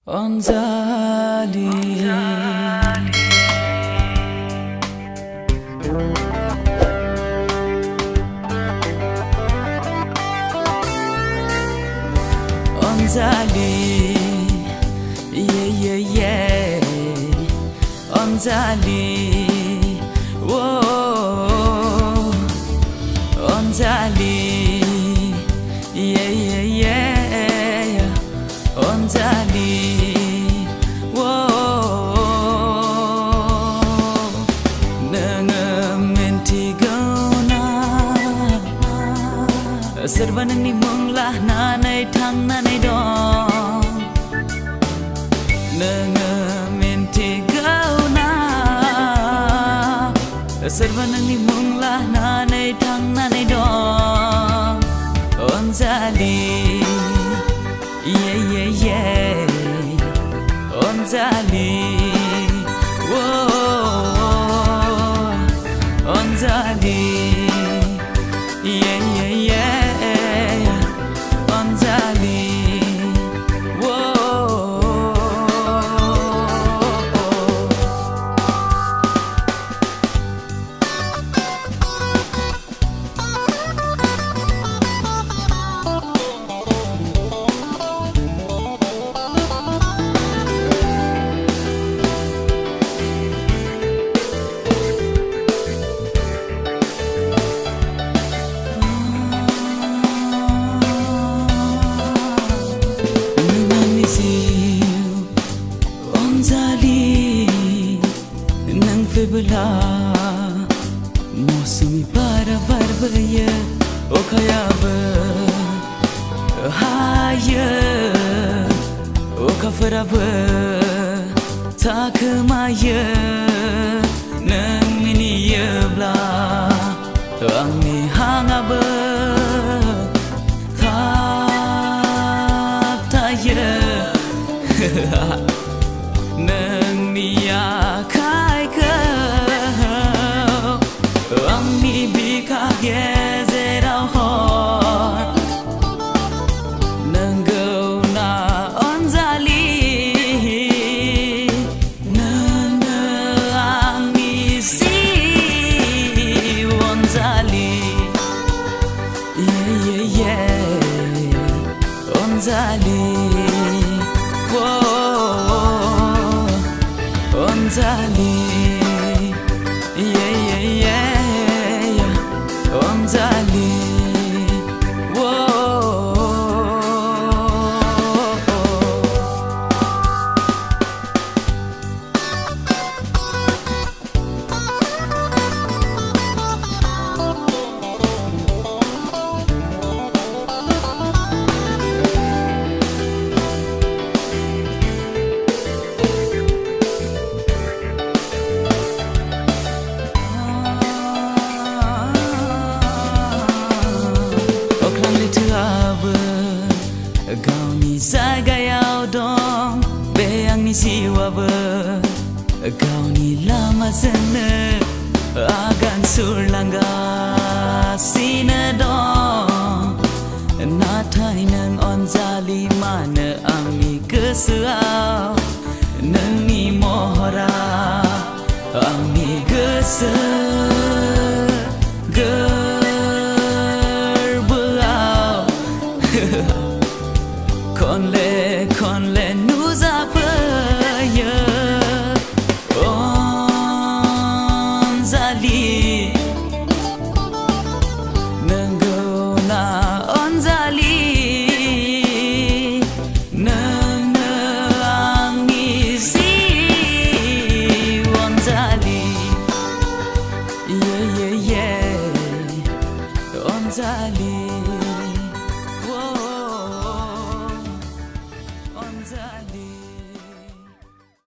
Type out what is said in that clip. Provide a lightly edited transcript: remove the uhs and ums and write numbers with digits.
Anjali Anjali yeah Anjali whoa Anjali yeah Anjali Serbanani munglah nanai thang nanai dong Nanga minti gauna Serbanani munglah nanai thang nanai dong Anjali yeah Anjali whoa Anjali yeah Anjali Febla Mosumi para barbaya Okayaba Haya Okafaraba Takamaya Nang miniyabla Angni hangaba Taptaya Nang niyakai Gezerau hot Nangau na Anjali Nanga angni si Anjali yeah Anjali whoa Anjali yeah Anjali Gauni zagayau dong Beangni siwaba Gauni lama sana Agan surlangga Sina dong Natai nang Anjali mana angni keseau Nangni mohara Angni gerbeau Konle nuzapaya Anjali Nangona Anjali Nanga angni si Anjali yeah Anjali